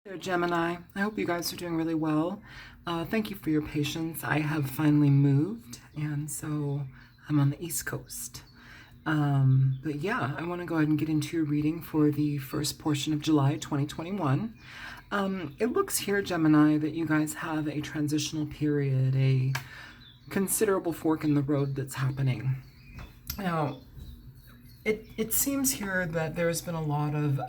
There, Gemini. I hope you guys are doing really well. Thank you for your patience. I have finally moved, and so I'm on the East Coast. But yeah, I want to go ahead and get into your reading for the first portion of July 2021. It looks here, Gemini, that you guys have a transitional period, a considerable fork in the road that's happening. Now, it seems here that there's been a lot of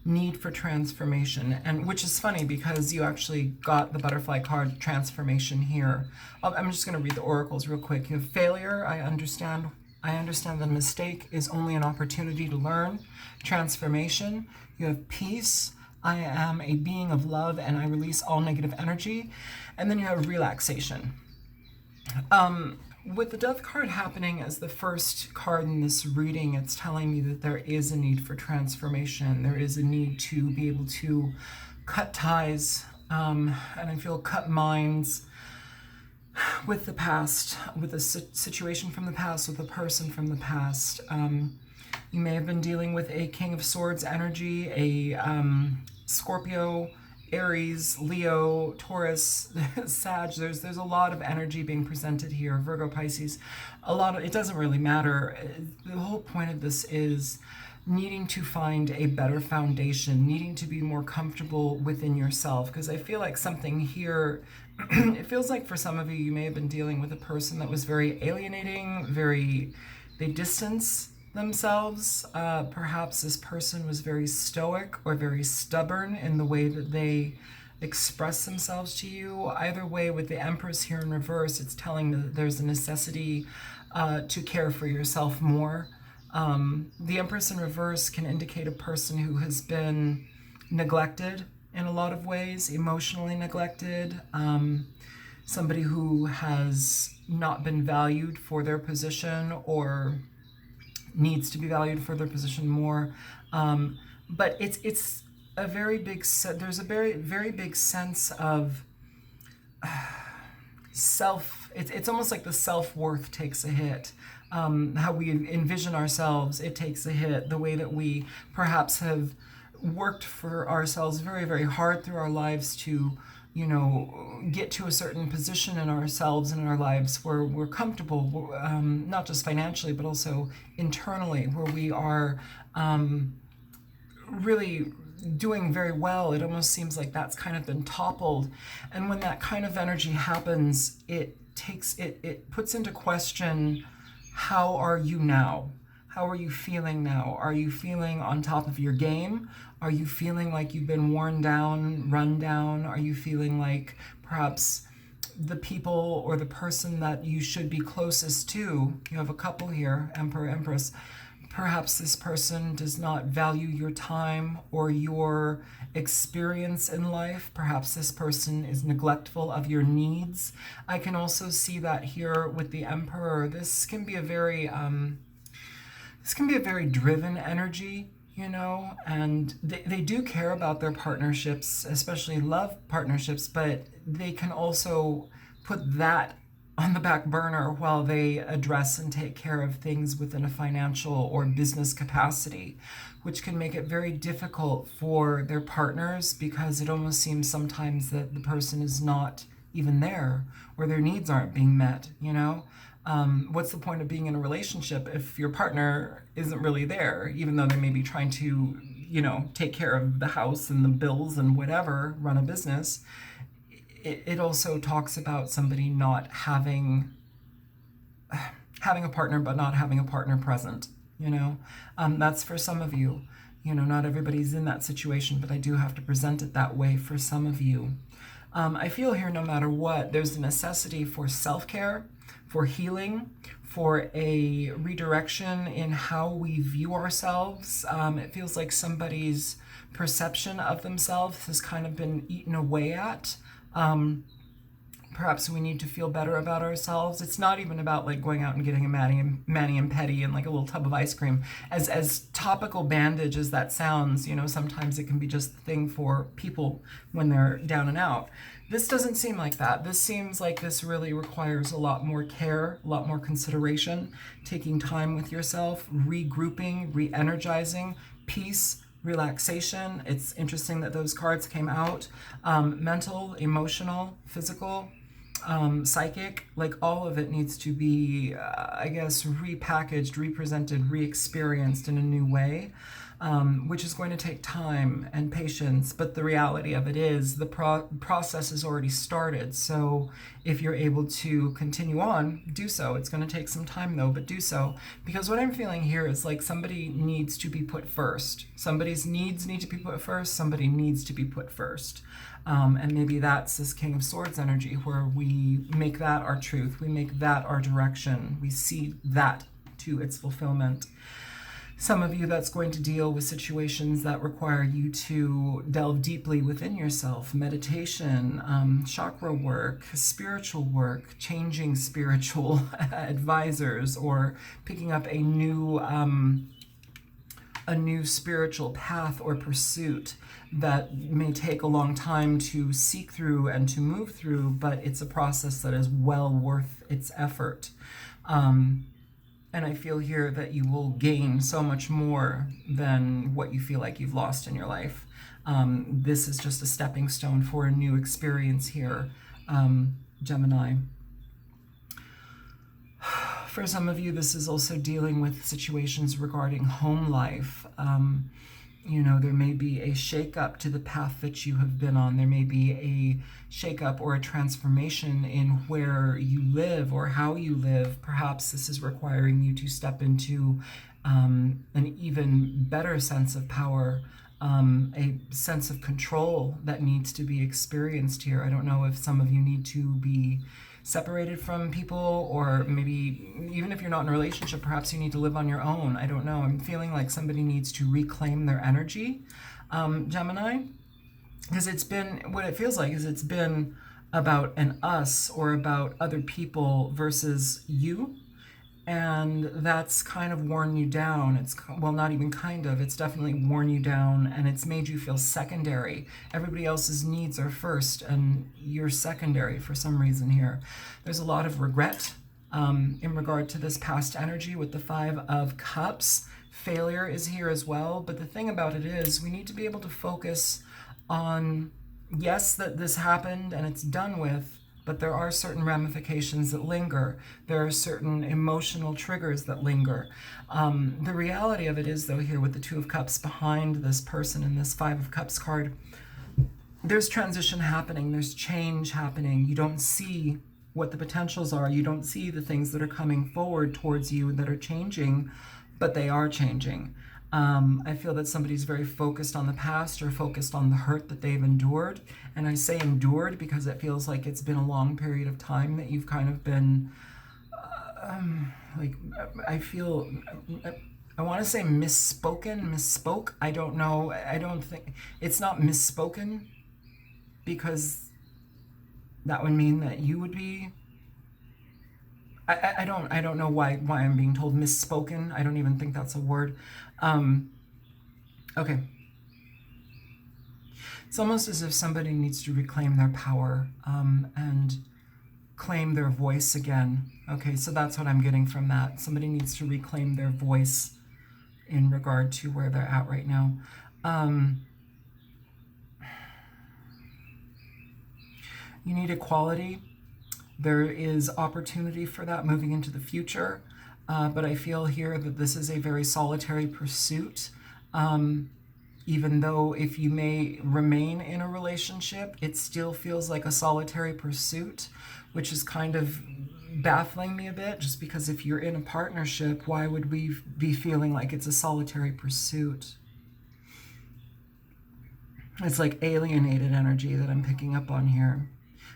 need for transformation, and which is funny because you actually got the butterfly card transformation here. I'm just going to read the oracles real quick. You have failure. I understand that a mistake is only an opportunity to learn. Transformation. You have peace. I am a being of love and I release all negative energy. And then you have relaxation. With the Death card happening as the first card in this reading, it's telling me that there is a need for transformation. There is a need to be able to cut ties, and I feel cut minds with the past, with a situation from the past, with a person from the past. You may have been dealing with a King of Swords energy, a Scorpio, Aries, Leo, Taurus, Sag. There's a lot of energy being presented here. Virgo, Pisces. It doesn't really matter. The whole point of this is needing to find a better foundation, needing to be more comfortable within yourself. Because I feel like something here, it feels like for some of you, you may have been dealing with a person that was very alienating, they distance themselves. Perhaps this person was very stoic or very stubborn in the way that they express themselves to you. Either way, with the Empress here in reverse, it's telling me that there's a necessity to care for yourself more. The Empress in reverse can indicate a person who has been neglected in a lot of ways, emotionally neglected, somebody who has not been valued for their position or needs to be valued for their position more. But it's a very big, there's a very big sense of it's almost like the self-worth takes a hit. How we envision ourselves, it takes a hit. The way that we perhaps have worked for ourselves very, very hard through our lives to, get to a certain position in ourselves and in our lives where we're comfortable, not just financially, but also internally, where we are really doing very well. It almost seems like that's kind of been toppled. And when that kind of energy happens, it puts into question, how are you now? How are you feeling now? Are you feeling on top of your game? Are you feeling like you've been worn down, run down? Are you feeling like perhaps the people or the person that you should be closest to, you have a couple here, Emperor, Empress, perhaps this person does not value your time or your experience in life. Perhaps this person is neglectful of your needs. I can also see that here with the Emperor. This can be a very driven energy, and they do care about their partnerships, especially love partnerships, but they can also put that on the back burner while they address and take care of things within a financial or business capacity, which can make it very difficult for their partners because it almost seems sometimes that the person is not even there or their needs aren't being met, What's the point of being in a relationship if your partner isn't really there, even though they may be trying to, take care of the house and the bills and whatever, run a business? It also talks about somebody not having a partner, but not having a partner present, That's for some of you. Not everybody's in that situation, but I do have to present it that way for some of you. I feel here, no matter what, there's a necessity for self-care, for healing, for a redirection in how we view ourselves. It feels like somebody's perception of themselves has kind of been eaten away at. Perhaps we need to feel better about ourselves. It's not even about like going out and getting a mani and pedi and like a little tub of ice cream. As topical bandage as that sounds, sometimes it can be just the thing for people when they're down and out. This doesn't seem like that. This seems like this really requires a lot more care, a lot more consideration, taking time with yourself, regrouping, re-energizing, peace, relaxation. It's interesting that those cards came out. Mental, emotional, physical, psychic, like all of it needs to be, I guess, repackaged, represented, re-experienced in a new way. Which is going to take time and patience, but the reality of it is the process has already started. So if you're able to continue on, do so. It's going to take some time though, but do so. Because what I'm feeling here is like somebody needs to be put first. Somebody's needs need to be put first. Somebody needs to be put first. And maybe that's this King of Swords energy where we make that our truth. We make that our direction. We see that to its fulfillment. Some of you, that's going to deal with situations that require you to delve deeply within yourself. Meditation, chakra work, spiritual work, changing spiritual advisors, or picking up a new spiritual path or pursuit that may take a long time to seek through and to move through, but it's a process that is well worth its effort. And I feel here that you will gain so much more than what you feel like you've lost in your life. This is just a stepping stone for a new experience here, Gemini. For some of you, this is also dealing with situations regarding home life. You know, there may be a shakeup to the path that you have been on. There may be a shakeup or a transformation in where you live or how you live. Perhaps this is requiring you to step into an even better sense of power, a sense of control that needs to be experienced here. I don't know if some of you need to be separated from people, or maybe even if you're not in a relationship, perhaps you need to live on your own. I don't know. I'm feeling like somebody needs to reclaim their energy, Gemini, because it's been, what it feels like is it's been about an us or about other people versus you. And that's kind of worn you down. It's, well, not even kind of, it's definitely worn you down, and it's made you feel secondary. Everybody else's needs are first and you're secondary for some reason here. There's a lot of regret in regard to this past energy with the Five of Cups. Failure is here as well, but the thing about it is we need to be able to focus on, yes, that this happened and it's done with, but there are certain ramifications that linger. There are certain emotional triggers that linger. The reality of it is, though, here with the Two of Cups behind this person in this Five of Cups card, there's transition happening. There's change happening. You don't see what the potentials are. You don't see the things that are coming forward towards you that are changing, but they are changing. I feel that somebody's very focused on the past or focused on the hurt that they've endured. And I say endured because it feels like it's been a long period of time that you've kind of been, I feel, I want to say misspoke. I don't know. I don't think, it's not misspoken because that would mean that you would be, I don't know why I'm being told misspoken. I don't even think that's a word. Okay. It's almost as if somebody needs to reclaim their power and claim their voice again. Okay, so that's what I'm getting from that. Somebody needs to reclaim their voice in regard to where they're at right now. You need equality. There is opportunity for that moving into the future. But I feel here that this is a very solitary pursuit. Even though if you may remain in a relationship, it still feels like a solitary pursuit, which is kind of baffling me a bit, just because if you're in a partnership, why would we be feeling like it's a solitary pursuit? It's like alienated energy that I'm picking up on here.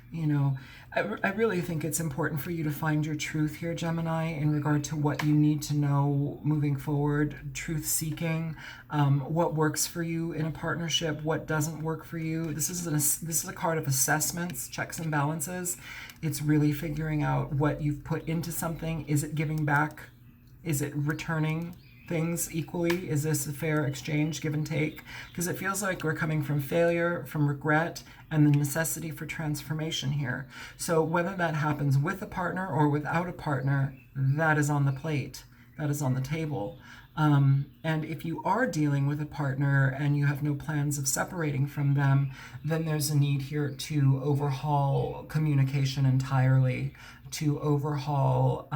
You know, I really think it's important for you to find your truth here, Gemini, in regard to what you need to know moving forward, truth seeking, what works for you in a partnership, what doesn't work for you. This is a card of assessments, checks and balances. It's really figuring out what you've put into something. Is it giving back? Is it returning things equally? Is this a fair exchange, give and take? Because it feels like we're coming from failure, from regret, and the necessity for transformation here. So whether that happens with a partner or without a partner, that is on the plate. That is on the table. And if you are dealing with a partner and you have no plans of separating from them, then there's a need here to overhaul communication entirely, to overhaul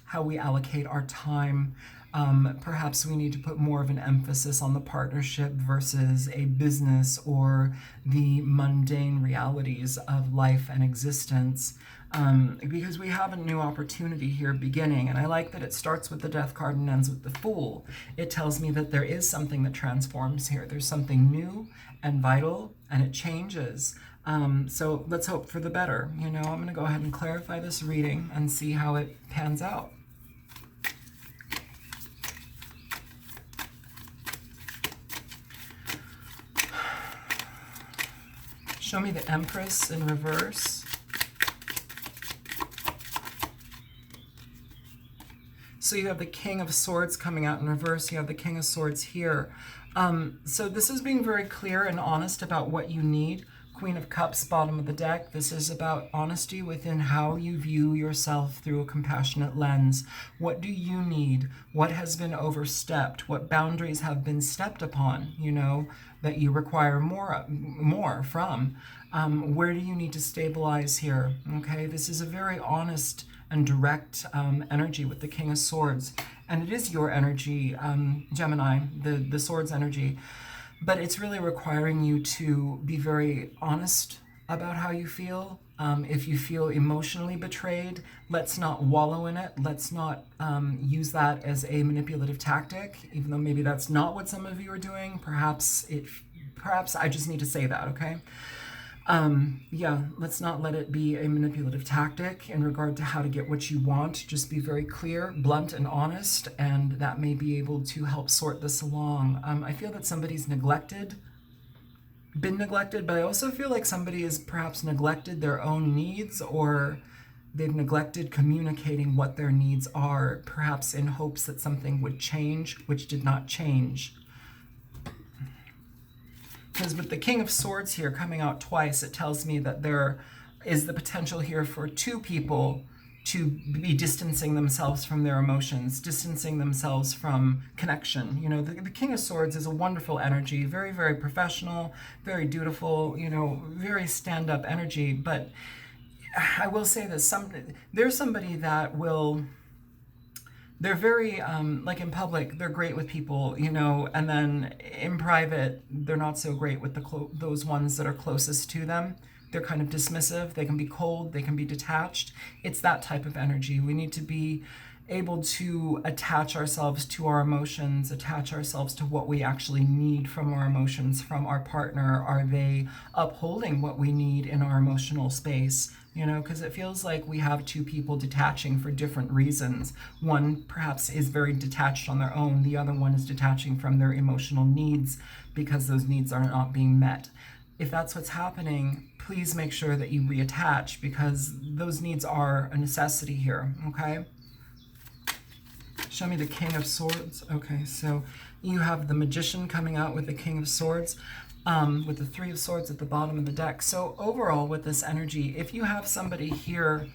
how we allocate our time. Perhaps we need to put more of an emphasis on the partnership versus a business or the mundane realities of life and existence. Because we have a new opportunity here beginning, and I like that it starts with the Death card and ends with the Fool. It tells me that there is something that transforms here. There's something new and vital, and it changes. So let's hope for the better. You know, I'm going to go ahead and clarify this reading and see how it pans out. Show me the Empress in reverse. So you have the King of Swords coming out in reverse. You have the King of Swords here. So this is being very clear and honest about what you need. Queen of Cups, bottom of the deck. This is about honesty within how you view yourself through a compassionate lens. What do you need? What has been overstepped? What boundaries have been stepped upon, you know, that you require more from? Where do you need to stabilize here? Okay, this is a very honest and direct energy with the King of Swords. And it is your energy, Gemini, the Swords energy. But it's really requiring you to be very honest about how you feel. If you feel emotionally betrayed, let's not wallow in it. Let's not use that as a manipulative tactic, even though maybe that's not what some of you are doing. Perhaps I just need to say that, okay? Yeah, let's not let it be a manipulative tactic in regard to how to get what you want. Just be very clear, blunt, and honest, and that may be able to help sort this along. I feel that somebody's been neglected, but I also feel like somebody has perhaps neglected their own needs, or they've neglected communicating what their needs are, perhaps in hopes that something would change, which did not change. Because with the King of Swords here coming out twice, it tells me that there is the potential here for two people to be distancing themselves from their emotions, distancing themselves from connection. You know, the King of Swords is a wonderful energy, very, very professional, very dutiful, you know, very stand-up energy. But I will say that there's somebody that will... They're very, like in public, they're great with people, you know, and then in private, they're not so great with those ones that are closest to them. They're kind of dismissive. They can be cold. They can be detached. It's that type of energy. We need to be able to attach ourselves to our emotions, attach ourselves to what we actually need from our emotions, from our partner. Are they upholding what we need in our emotional space? You know, because it feels like we have two people detaching for different reasons. One perhaps is very detached on their own. The other one is detaching from their emotional needs because those needs are not being met. If that's what's happening, please make sure that you reattach, because those needs are a necessity here, okay? Show me the King of Swords. Okay, so you have the Magician coming out with the King of Swords. With the Three of Swords at the bottom of the deck. So overall with this energy, if you have somebody here,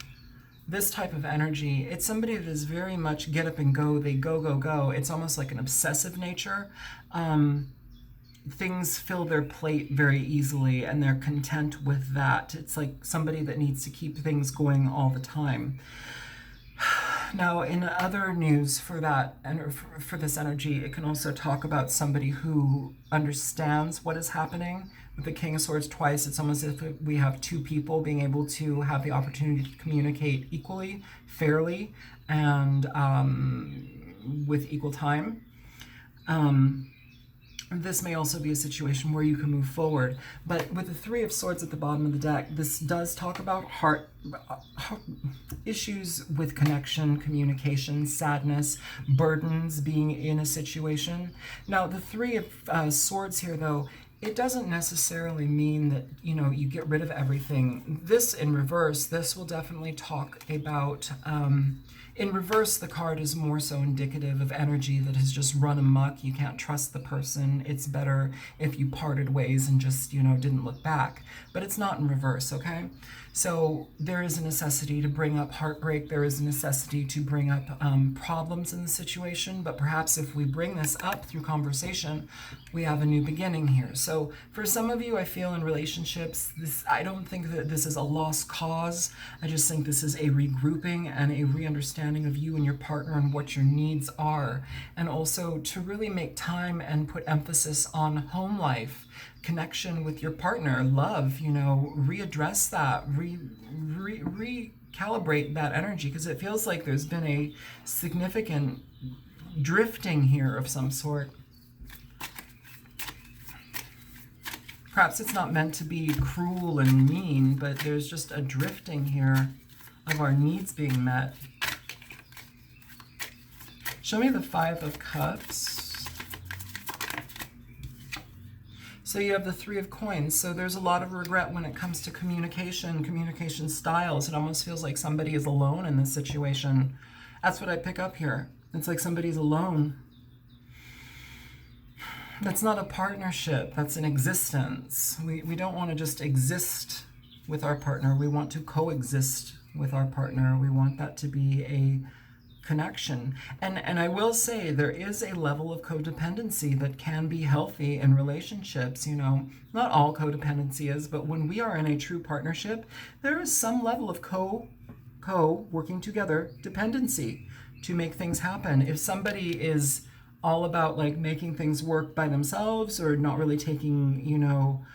this type of energy, it's somebody that is very much get up and go. They go, go, go. It's almost like an obsessive nature. Things fill their plate very easily and they're content with that. It's like somebody that needs to keep things going all the time. Now, in other news for that, and for this energy, it can also talk about somebody who understands what is happening. With the King of Swords twice, it's almost as if we have two people being able to have the opportunity to communicate equally, fairly, and with equal time. This may also be a situation where you can move forward. But with the Three of Swords at the bottom of the deck, this does talk about heart issues with connection, communication, sadness, burdens being in a situation. Now, the Three of Swords here, though, it doesn't necessarily mean that, you know, you get rid of everything. This in reverse, this will definitely talk about, in reverse, the card is more so indicative of energy that has just run amok. You can't trust the person. It's better if you parted ways and just, you know, didn't look back. But it's not in reverse, okay? So there is a necessity to bring up heartbreak. There is a necessity to bring up problems in the situation. But perhaps if we bring this up through conversation, we have a new beginning here. So for some of you, I feel in relationships, I don't think that this is a lost cause. I just think this is a regrouping and a re-understanding of you and your partner and what your needs are. And also to really make time and put emphasis on home life, connection with your partner, love, you know, readdress that, recalibrate that energy, because it feels like there's been a significant drifting here of some sort. Perhaps it's not meant to be cruel and mean, but there's just a drifting here of our needs being met. Show me the Five of Cups. So you have the Three of Coins. So there's a lot of regret when it comes to communication styles. It almost feels like somebody is alone in this situation. That's what I pick up here. It's like somebody's alone. That's not a partnership. That's an existence. We don't want to just exist with our partner. We want to coexist with our partner. We want that to be a connection. And I will say there is a level of codependency that can be healthy in relationships. You know, not all codependency is, but when we are in a true partnership, there is some level of working together dependency to make things happen. If somebody is all about like making things work by themselves or not really taking, you know,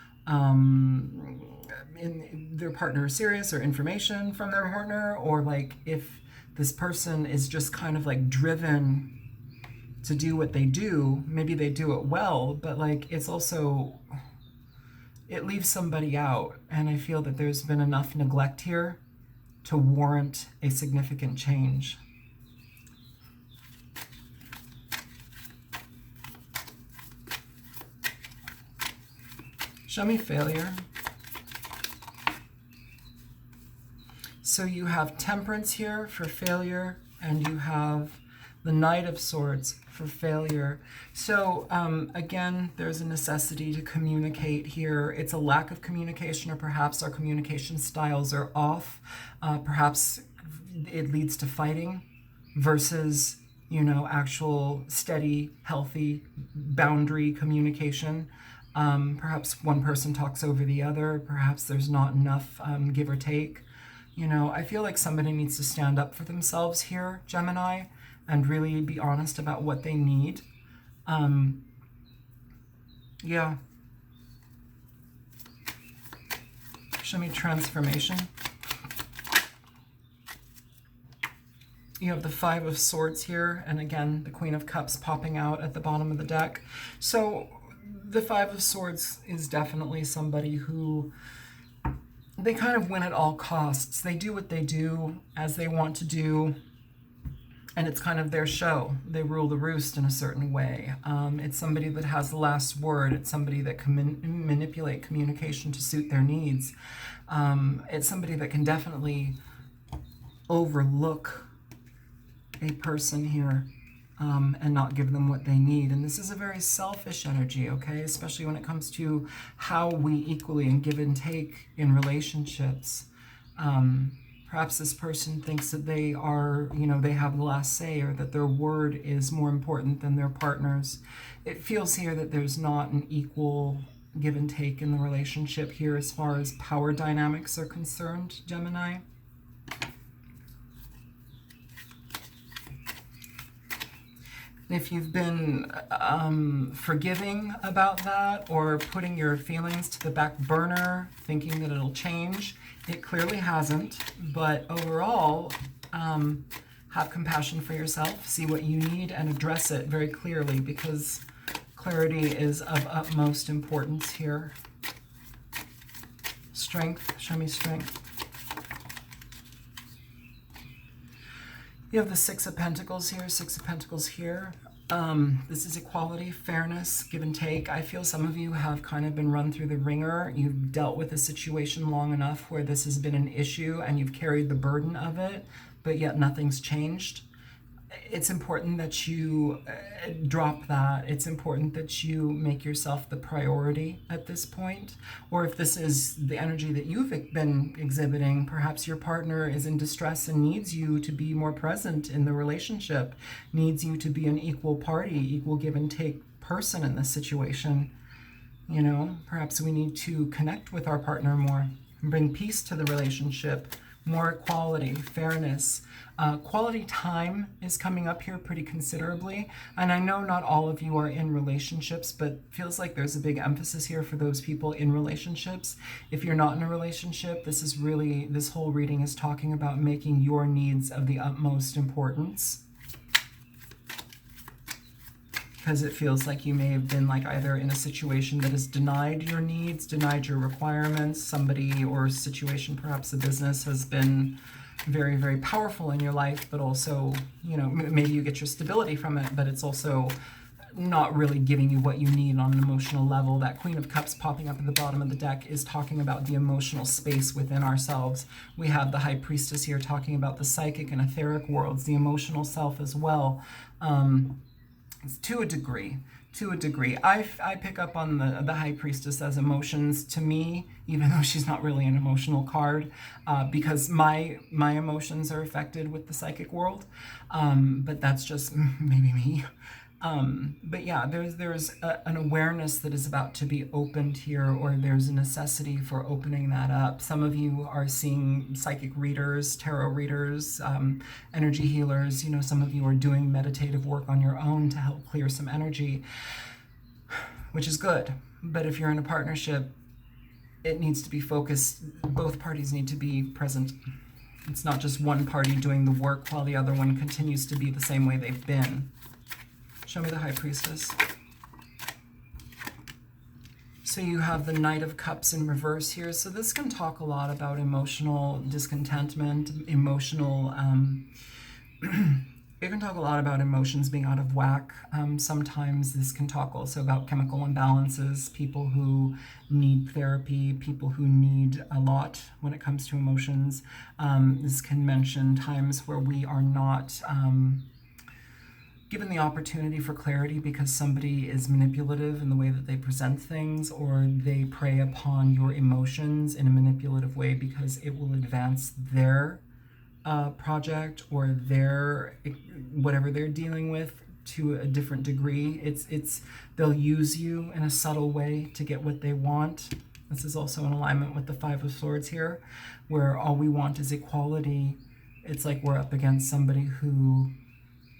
in their partner serious or information from their partner, or like if this person is just kind of like driven to do what they do, maybe they do it well, but like it's also, it leaves somebody out. And I feel that there's been enough neglect here to warrant a significant change. Show me failure. So you have Temperance here for failure, and you have the Knight of Swords for failure. So again, there's a necessity to communicate here. It's a lack of communication, or perhaps our communication styles are off. Perhaps it leads to fighting versus, you know, actual steady, healthy boundary communication. Perhaps one person talks over the other. Perhaps there's not enough give or take. You know, I feel like somebody needs to stand up for themselves here, Gemini, and really be honest about what they need. Yeah. Show me transformation. You have the Five of Swords here, and again, the Queen of Cups popping out at the bottom of the deck. So the Five of Swords is definitely somebody who, they kind of win at all costs. They do what they do as they want to do, and it's kind of their show. They rule the roost in a certain way. It's somebody that has the last word. It's somebody that can manipulate communication to suit their needs. It's somebody that can definitely overlook a person here and not give them what they need. And this is a very selfish energy, okay? Especially when it comes to how we equally and give and take in relationships. Perhaps this person thinks that they are, you know, they have the last say, or that their word is more important than their partner's. It feels here that there's not an equal give and take in the relationship here as far as power dynamics are concerned, Gemini. If you've been forgiving about that, or putting your feelings to the back burner, thinking that it'll change, it clearly hasn't. But overall, have compassion for yourself, see what you need, and address it very clearly, because clarity is of utmost importance here. Strength, show me strength. You have the Six of Pentacles here, Six of Pentacles here. This is equality, fairness, give and take. I feel some of you have kind of been run through the ringer. You've dealt with a situation long enough where this has been an issue and you've carried the burden of it, but yet nothing's changed. It's important that you drop that. It's important that you make yourself the priority at this point. Or if this is the energy that you've been exhibiting, perhaps your partner is in distress and needs you to be more present in the relationship, needs you to be an equal party, equal give and take person in this situation. You know, perhaps we need to connect with our partner more, bring peace to the relationship, more equality, fairness. Quality time is coming up here pretty considerably. And I know not all of you are in relationships, but feels like there's a big emphasis here for those people in relationships. If you're not in a relationship, this whole reading is talking about making your needs of the utmost importance. Because it feels like you may have been like either in a situation that has denied your needs, denied your requirements, somebody or situation, perhaps a business, has been very, very powerful in your life, but also, you know, maybe you get your stability from it, but it's also not really giving you what you need on an emotional level. That Queen of Cups popping up at the bottom of the deck is talking about the emotional space within ourselves. We have the High Priestess here talking about the psychic and etheric worlds, the emotional self as well. To a degree. I pick up on the High Priestess as emotions to me, even though she's not really an emotional card, because my emotions are affected with the psychic world, but that's just maybe me. But yeah, there's an awareness that is about to be opened here, or there's a necessity for opening that up. Some of you are seeing psychic readers, tarot readers, energy healers. You know, some of you are doing meditative work on your own to help clear some energy, which is good. But if you're in a partnership, it needs to be focused. Both parties need to be present. It's not just one party doing the work while the other one continues to be the same way they've been. Show me the High Priestess. So you have the Knight of Cups in reverse here. So this can talk a lot about emotional discontentment, emotional, it can talk a lot about emotions being out of whack. Sometimes this can talk also about chemical imbalances, people who need therapy, people who need a lot when it comes to emotions. This can mention times where we are not given the opportunity for clarity because somebody is manipulative in the way that they present things, or they prey upon your emotions in a manipulative way because it will advance their project or their whatever they're dealing with to a different degree. They'll use you in a subtle way to get what they want. This is also in alignment with the Five of Swords here, where all we want is equality. It's like we're up against somebody who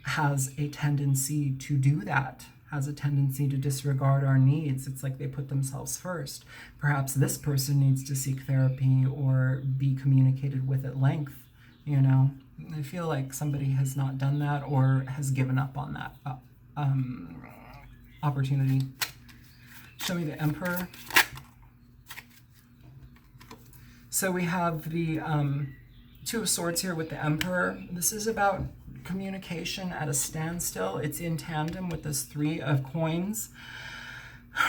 has a tendency to do that, has a tendency to disregard our needs. It's like they put themselves first. Perhaps this person needs to seek therapy or be communicated with at length, you know. I feel like somebody has not done that or has given up on that opportunity. Show me the Emperor. So we have the Two of Swords here with the Emperor. This is about communication at a standstill. It's in tandem with this Three of Coins.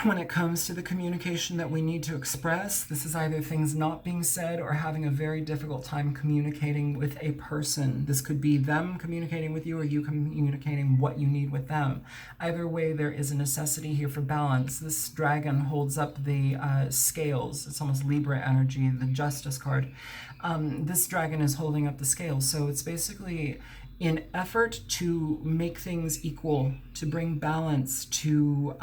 When it comes to the communication that we need to express, this is either things not being said or having a very difficult time communicating with a person. This could be them communicating with you or you communicating what you need with them. Either way, there is a necessity here for balance. This dragon holds up the scales. It's almost Libra energy, the Justice card. This dragon is holding up the scales. So it's basically in effort to make things equal, to bring balance, to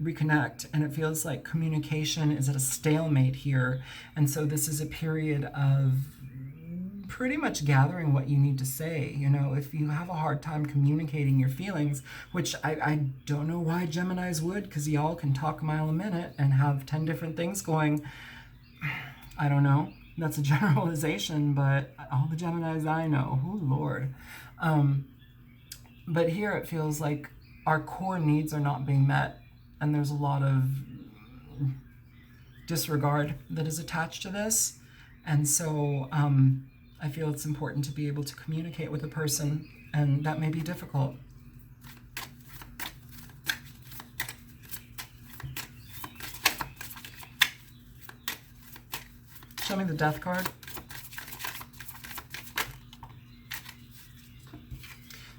reconnect. And it feels like communication is at a stalemate here. And so this is a period of pretty much gathering what you need to say. You know, if you have a hard time communicating your feelings, which I don't know why Geminis would, because y'all can talk a mile a minute and have 10 different things going. I don't know. That's a generalization, but all the Geminis I know, oh Lord. But here it feels like our core needs are not being met, and there's a lot of disregard that is attached to this. And so I feel it's important to be able to communicate with a person, and that may be difficult. Show me the Death card.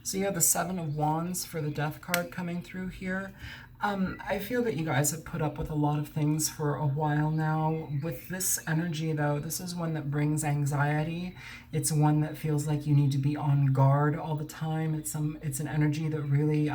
So you have the Seven of Wands for the Death card coming through here. I feel that you guys have put up with a lot of things for a while now. With this energy, though, this is one that brings anxiety. It's one that feels like you need to be on guard all the time. It's an energy that really,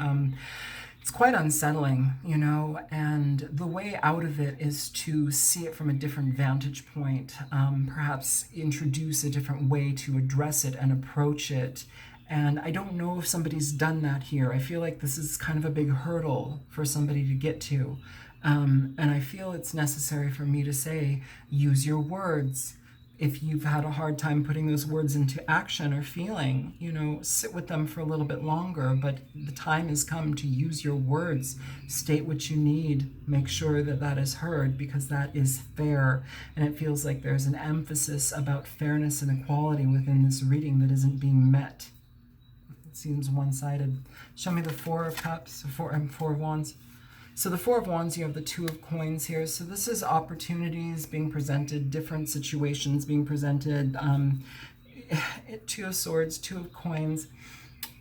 it's quite unsettling, you know, and the way out of it is to see it from a different vantage point, perhaps introduce a different way to address it and approach it. And I don't know if somebody's done that here. I feel like this is kind of a big hurdle for somebody to get to. And I feel it's necessary for me to say, use your words. If you've had a hard time putting those words into action or feeling, you know, sit with them for a little bit longer. But the time has come to use your words. State what you need. Make sure that that is heard, because that is fair. And it feels like there's an emphasis about fairness and equality within this reading that isn't being met. Seems one-sided. Show me the Four of Cups, Four of Wands. So the Four of Wands, you have the Two of Coins here. So this is opportunities being presented, different situations being presented. Two of Swords, Two of Coins.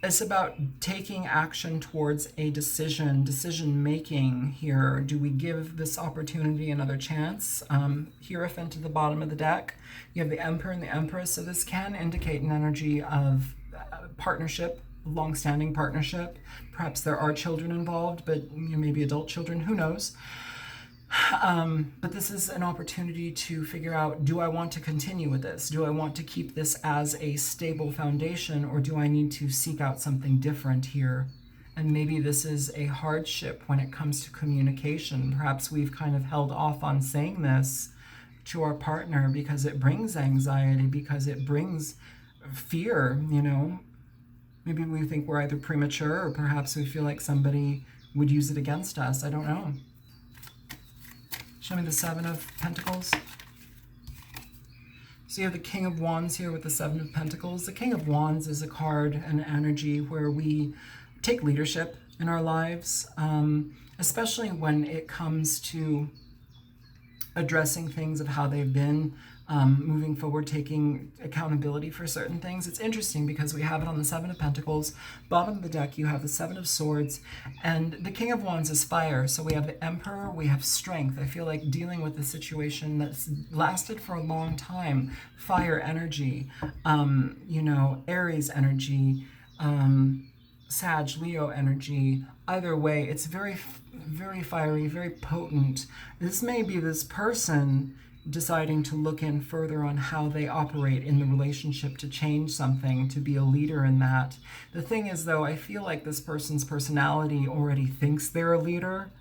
It's about taking action towards a decision making here. Do we give this opportunity another chance? Hierophant at the bottom of the deck. You have the Emperor and the Empress. So this can indicate an energy of partnership, long-standing partnership. Perhaps there are children involved, but you know, maybe adult children, who knows? But this is an opportunity to figure out, do I want to continue with this? Do I want to keep this as a stable foundation, or do I need to seek out something different here? And maybe this is a hardship when it comes to communication. Perhaps we've kind of held off on saying this to our partner because it brings anxiety, because it brings fear, you know. Maybe we think we're either premature, or perhaps we feel like somebody would use it against us. I don't know. Show me the Seven of Pentacles. So you have the King of Wands here with the Seven of Pentacles. The King of Wands is a card, an energy where we take leadership in our lives, especially when it comes to addressing things of how they've been, moving forward, taking accountability for certain things. It's interesting because we have it on the Seven of Pentacles. Bottom of the deck, you have the Seven of Swords, and the King of Wands is fire. So we have the Emperor, we have strength. I feel like dealing with a situation that's lasted for a long time. Fire energy, you know, Aries energy, Sag, Leo energy. Either way, it's very, very fiery, very potent. This may be this person deciding to look in further on how they operate in the relationship to change something, to be a leader in that. The thing is, though, I feel like this person's personality already thinks they're a leader,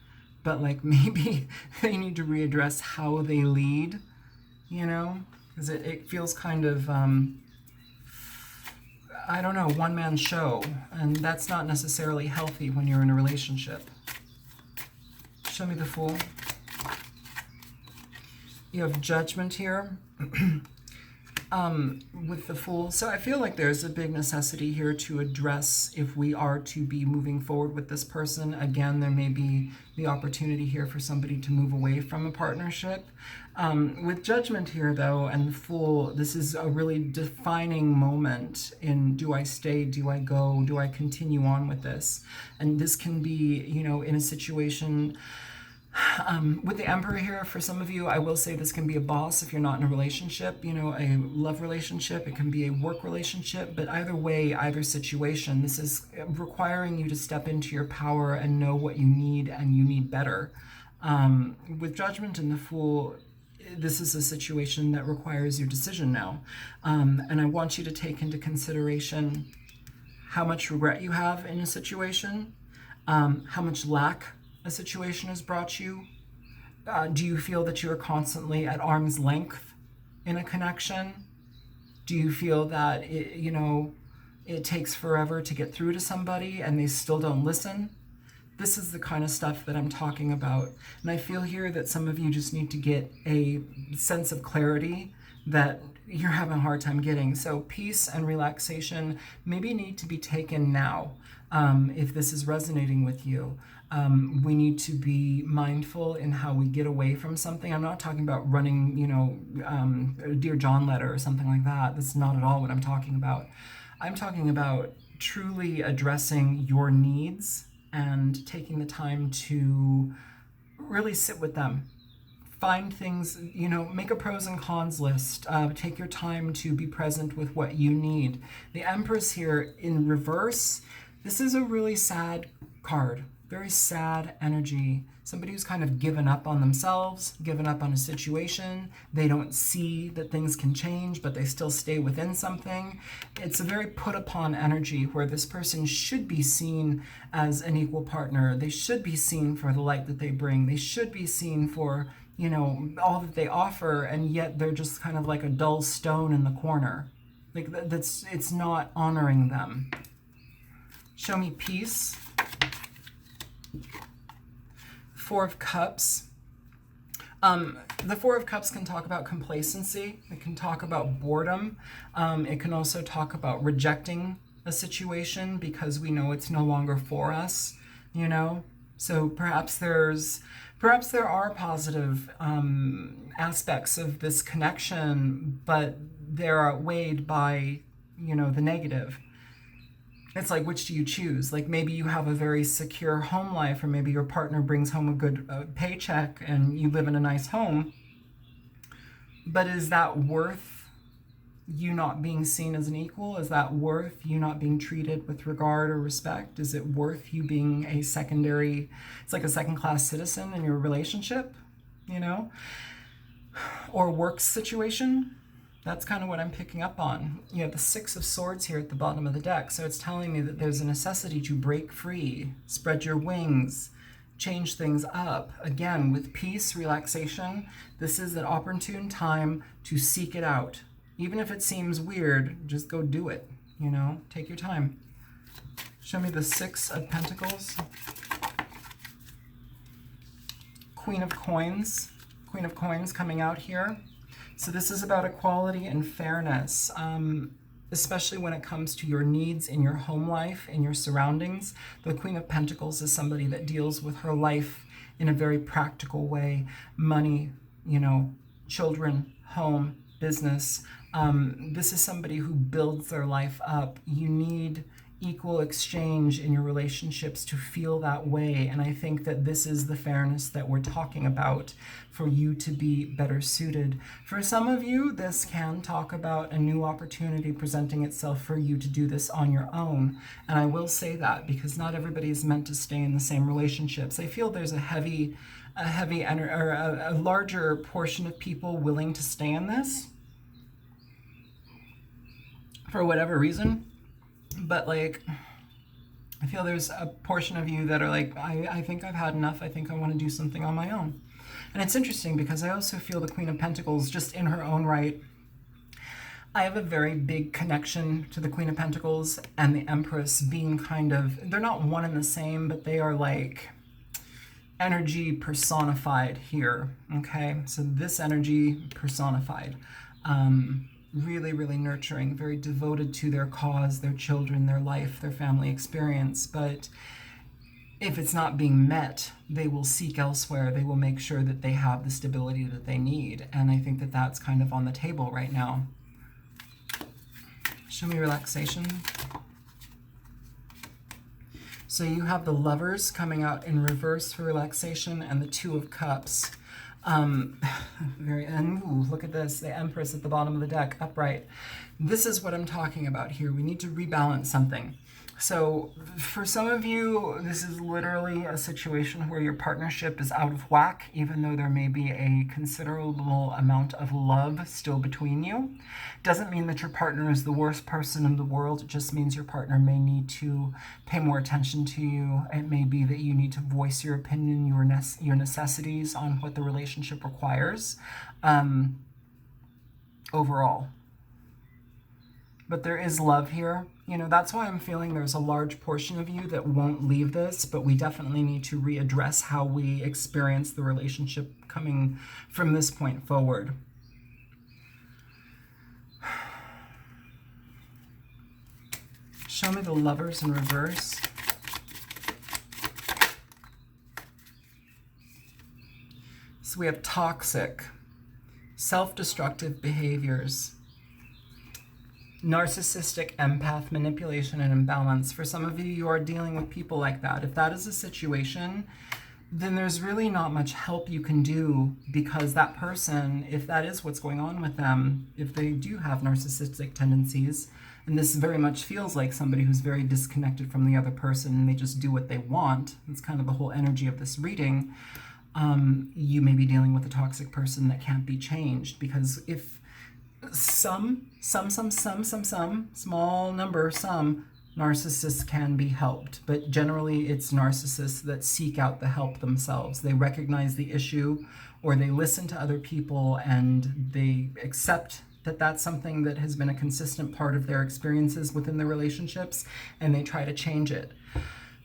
but like maybe they need to readdress how they lead, you know, because it feels kind of, I don't know, one-man show, and that's not necessarily healthy when you're in a relationship. Show me the Fool. You have Judgment here with the Fool. So I feel like there's a big necessity here to address if we are to be moving forward with this person. Again, there may be the opportunity here for somebody to move away from a partnership. With Judgment here, though, and the Fool, this is a really defining moment in, do I stay, do I go, do I continue on with this? And this can be, you know, in a situation with the Emperor here, for some of you, I will say this can be a boss if you're not in a relationship, you know, a love relationship. It can be a work relationship, but either way, either situation, this is requiring you to step into your power and know what you need, and you need better. With Judgment and the Fool, this is a situation that requires your decision now. And I want you to take into consideration how much regret you have in a situation, how much lack a situation has brought you. Do you feel that you are constantly at arm's length in a connection? Do you feel that it takes forever to get through to somebody and they still don't listen? This is the kind of stuff that I'm talking about. And I feel here that some of you just need to get a sense of clarity that you're having a hard time getting. So peace and relaxation maybe need to be taken now. if this is resonating with you. We need to be mindful in how we get away from something. I'm not talking about running, you know, a Dear John letter or something like that. That's not at all what I'm talking about. I'm talking about truly addressing your needs and taking the time to really sit with them. Find things, you know, make a pros and cons list. Take your time to be present with what you need. The Empress here in reverse, this is a really sad card. Very sad energy. Somebody who's kind of given up on themselves, given up on a situation. They don't see that things can change, but they still stay within something. It's a very put upon energy where this person should be seen as an equal partner. They should be seen for the light that they bring. They should be seen for, you know, all that they offer, and yet they're just kind of like a dull stone in the corner. Like it's not honoring them. Show me peace. Four of Cups. The Four of Cups can talk about complacency. It can talk about boredom. It can also talk about rejecting a situation because we know it's no longer for us, you know? So perhaps there are positive aspects of this connection, but they're outweighed by, you know, the negative. It's like, which do you choose? Like maybe you have a very secure home life, or maybe your partner brings home a good paycheck and you live in a nice home. But is that worth you not being seen as an equal? Is that worth you not being treated with regard or respect? Is it worth you being a secondary, it's like a second-class citizen in your relationship, you know? Or work situation? That's kind of what I'm picking up on. You have the Six of Swords here at the bottom of the deck. So it's telling me that there's a necessity to break free, spread your wings, change things up. Again, with peace, relaxation, this is an opportune time to seek it out. Even if it seems weird, just go do it, you know? Take your time. Show me the Six of Pentacles. Queen of Coins. Queen of Coins coming out here. So this is about equality and fairness, especially when it comes to your needs in your home life, in your surroundings. The Queen of Pentacles is somebody that deals with her life in a very practical way. Money, you know, children, home, business. This is somebody who builds their life up. You need equal exchange in your relationships to feel that way. And I think that this is the fairness that we're talking about for you to be better suited. For some of you, this can talk about a new opportunity presenting itself for you to do this on your own. And I will say that because not everybody is meant to stay in the same relationships. I feel there's a larger portion of people willing to stay in this for whatever reason. But like, I feel there's a portion of you that are like, I think I've had enough. I think I want to do something on my own. And it's interesting because I also feel the Queen of Pentacles just in her own right. I have a very big connection to the Queen of Pentacles and the Empress being kind of, they're not one and the same, but they are like energy personified here. Okay, so this energy personified. Really, really nurturing, very devoted to their cause, their children, their life, their family experience. But if it's not being met, they will seek elsewhere. They will make sure that they have the stability that they need. And I think that that's kind of on the table right now. Show me relaxation. So you have the Lovers coming out in reverse for relaxation and the Two of Cups. Look at this, the Empress at the bottom of the deck, upright. This is what I'm talking about here. We need to rebalance something. So for some of you, this is literally a situation where your partnership is out of whack, even though there may be a considerable amount of love still between you. Doesn't mean that your partner is the worst person in the world. It just means your partner may need to pay more attention to you. It may be that you need to voice your opinion, your necessities on what the relationship requires overall. But there is love here. You know, that's why I'm feeling there's a large portion of you that won't leave this, but we definitely need to readdress how we experience the relationship coming from this point forward. Show me the Lovers in reverse. So we have toxic, self-destructive behaviors, narcissistic, empath, manipulation, and imbalance. For some of you, you are dealing with people like that. If that is a situation, then there's really not much help you can do, because that person, if that is what's going on with them, if they do have narcissistic tendencies, and this very much feels like somebody who's very disconnected from the other person and they just do what they want, it's kind of the whole energy of this reading, you may be dealing with a toxic person that can't be changed. Because if some small number, some narcissists can be helped, but generally it's narcissists that seek out the help themselves. They recognize the issue, or they listen to other people and they accept that that's something that has been a consistent part of their experiences within the relationships, and they try to change it.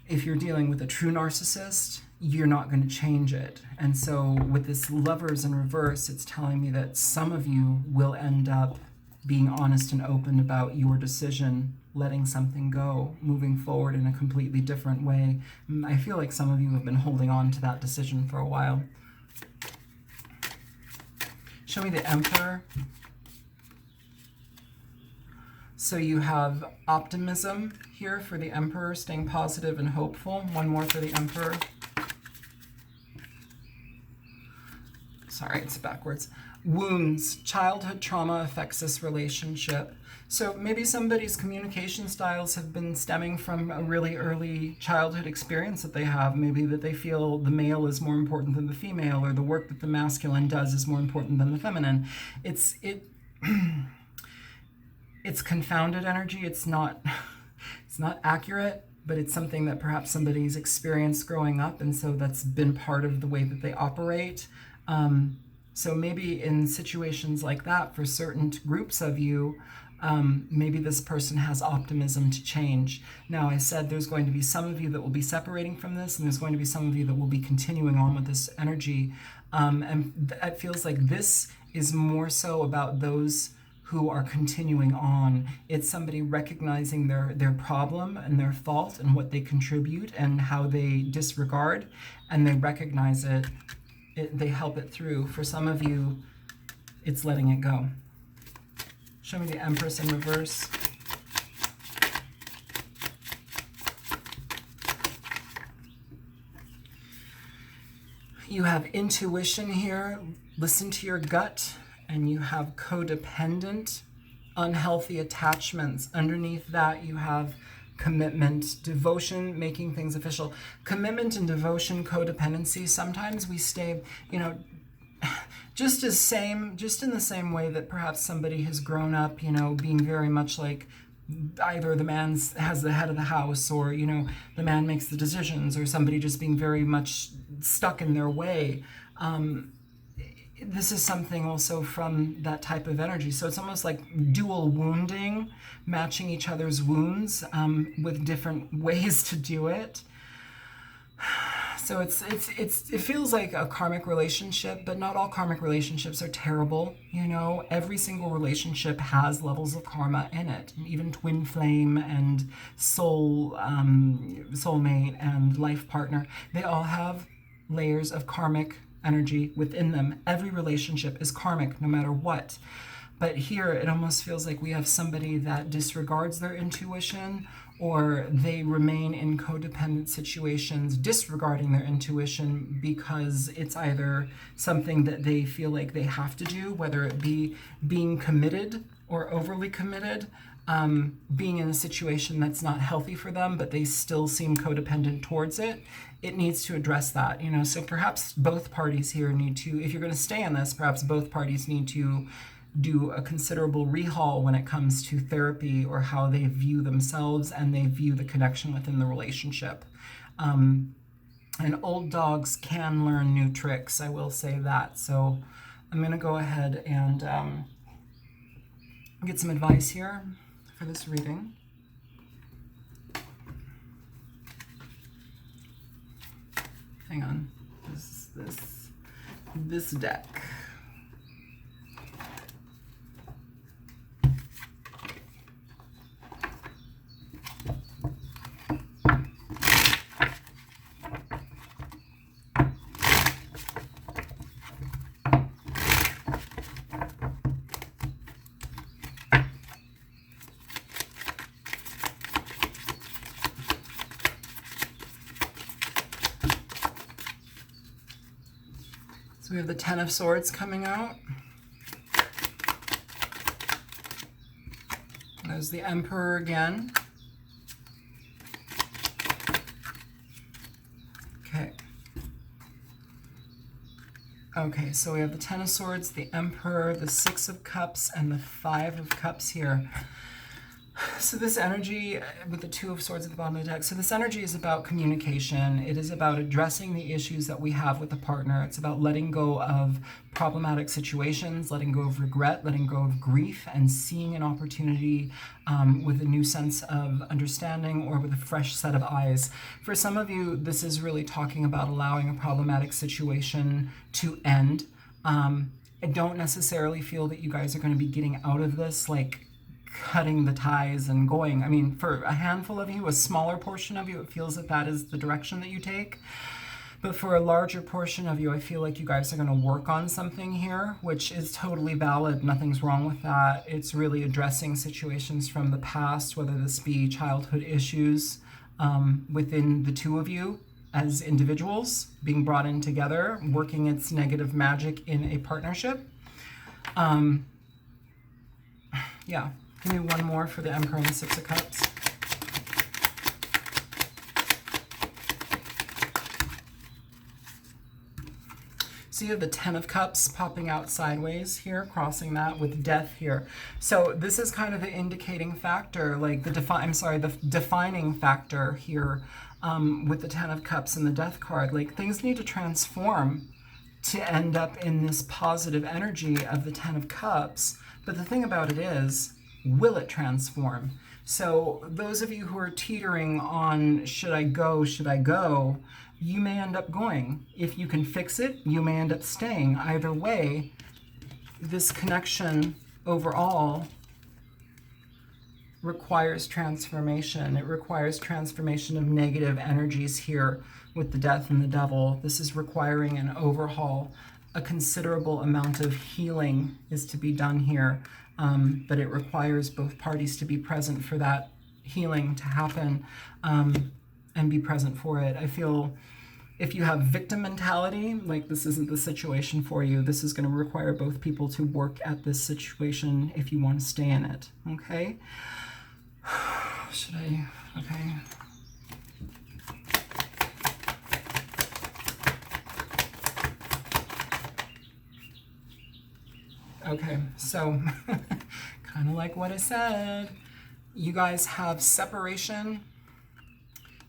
If you're dealing with a true narcissist, you're not going to change it. And so with this Lovers in reverse, it's telling me that some of you will end up being honest and open about your decision, letting something go, moving forward in a completely different way. I feel like some of you have been holding on to that decision for a while. Show me the Emperor. So you have optimism here for the Emperor, staying positive and hopeful. One more for the Emperor. Sorry, it's backwards. Wounds, childhood trauma affects this relationship. So maybe somebody's communication styles have been stemming from a really early childhood experience that they have. Maybe that they feel the male is more important than the female, or the work that the masculine does is more important than the feminine. It's confounded energy. It's not accurate, but it's something that perhaps somebody's experienced growing up, and so that's been part of the way that they operate. So maybe in situations like that, for certain groups of you, maybe this person has optimism to change. Now, I said there's going to be some of you that will be separating from this, and there's going to be some of you that will be continuing on with this energy. And it feels like this is more so about those who are continuing on. It's somebody recognizing their problem and their fault and what they contribute and how they disregard, and they recognize it. They help it through. For some of you, it's letting it go. Show me the Empress in reverse. You have intuition here. Listen to your gut. And you have codependent, unhealthy attachments. Underneath that, you have commitment, devotion, making things official. Commitment and devotion, codependency. Sometimes we stay, just in the same way that perhaps somebody has grown up, being very much like either the man has the head of the house, or, the man makes the decisions, or somebody just being very much stuck in their way. This is something also from that type of energy. So it's almost like dual wounding, matching each other's wounds with different ways to do it. So it feels like a karmic relationship, but not all karmic relationships are terrible. Every single relationship has levels of karma in it. And even twin flame and soulmate and life partner, they all have layers of karmic energy within them. Every relationship is karmic, no matter what. But here it almost feels like we have somebody that disregards their intuition, or they remain in codependent situations disregarding their intuition because it's either something that they feel like they have to do, whether it be being committed or overly committed, being in a situation that's not healthy for them, but they still seem codependent towards it. It needs to address that, so perhaps both parties here need to, if you're going to stay in this, perhaps both parties need to do a considerable rehaul when it comes to therapy, or how they view themselves and they view the connection within the relationship. And old dogs can learn new tricks, I will say that. So I'm going to go ahead and get some advice here for this reading. Hang on, this deck. So we have the Ten of Swords coming out. There's the Emperor again. Okay. Okay, so we have the Ten of Swords, the Emperor, the Six of Cups, and the Five of Cups here. So this energy with the Two of Swords at the bottom of the deck, so this energy is about communication. It is about addressing the issues that we have with a partner. It's about letting go of problematic situations, letting go of regret, letting go of grief, and seeing an opportunity with a new sense of understanding or with a fresh set of eyes. For some of you, this is really talking about allowing a problematic situation to end. I don't necessarily feel that you guys are going to be getting out of this like cutting the ties and going. I mean, for a handful of you, a smaller portion of you, it feels that that is the direction that you take. But for a larger portion of you, I feel like you guys are going to work on something here, which is totally valid. Nothing's wrong with that. It's really addressing situations from the past, whether this be childhood issues within the two of you as individuals, being brought in together, working its negative magic in a partnership. Yeah. Give me one more for the Emperor and the Six of Cups. So you have the Ten of Cups popping out sideways here, crossing that with Death here. So this is kind of the indicating factor, like the defining factor here with the Ten of Cups and the Death card. Like things need to transform to end up in this positive energy of the Ten of Cups. But the thing about it is, will it transform? So those of you who are teetering on should I go, you may end up going. If you can fix it, you may end up staying. Either way, this connection overall requires transformation. It requires transformation of negative energies here with the Death and the Devil. This is requiring an overhaul. A considerable amount of healing is to be done here. But it requires both parties to be present for that healing to happen and be present for it. I feel if you have victim mentality, like this isn't the situation for you, this is going to require both people to work at this situation if you want to stay in it. Okay? Should I? Okay. Okay, so kind of like what I said, you guys have separation,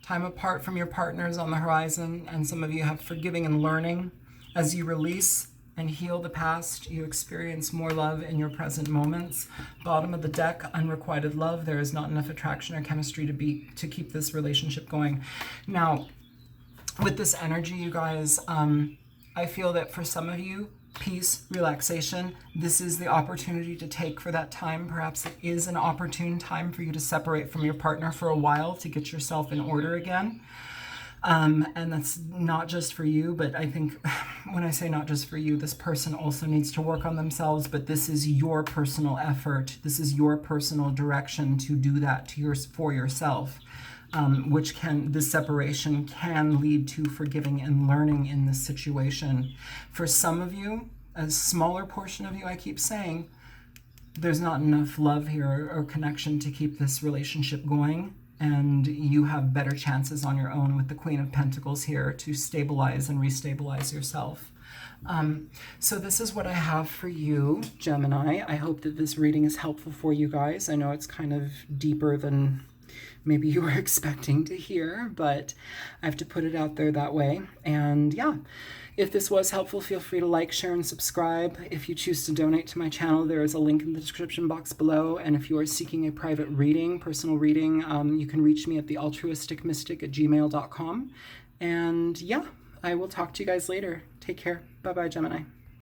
time apart from your partners on the horizon, and some of you have forgiving and learning. As you release and heal the past, you experience more love in your present moments. Bottom of the deck, unrequited love. There is not enough attraction or chemistry to keep this relationship going. Now, with this energy, you guys, I feel that for some of you, peace, relaxation, this is the opportunity to take for that time. Perhaps it is an opportune time for you to separate from your partner for a while to get yourself in order again. And that's not just for you, but I think when I say not just for you, this person also needs to work on themselves, but this is your personal effort. This is your personal direction to do that for yourself. This separation can lead to forgiving and learning in this situation. For some of you, a smaller portion of you, I keep saying, there's not enough love here or connection to keep this relationship going, and you have better chances on your own with the Queen of Pentacles here to stabilize and restabilize yourself. So this is what I have for you, Gemini. I hope that this reading is helpful for you guys. I know it's kind of deeper than maybe you were expecting to hear, but I have to put it out there that way. And yeah, if this was helpful, feel free to like, share, and subscribe. If you choose to donate to my channel, there is a link in the description box below. And if you are seeking a private reading, personal reading, you can reach me at thealtruisticmystic@gmail.com. And yeah, I will talk to you guys later. Take care. Bye-bye, Gemini.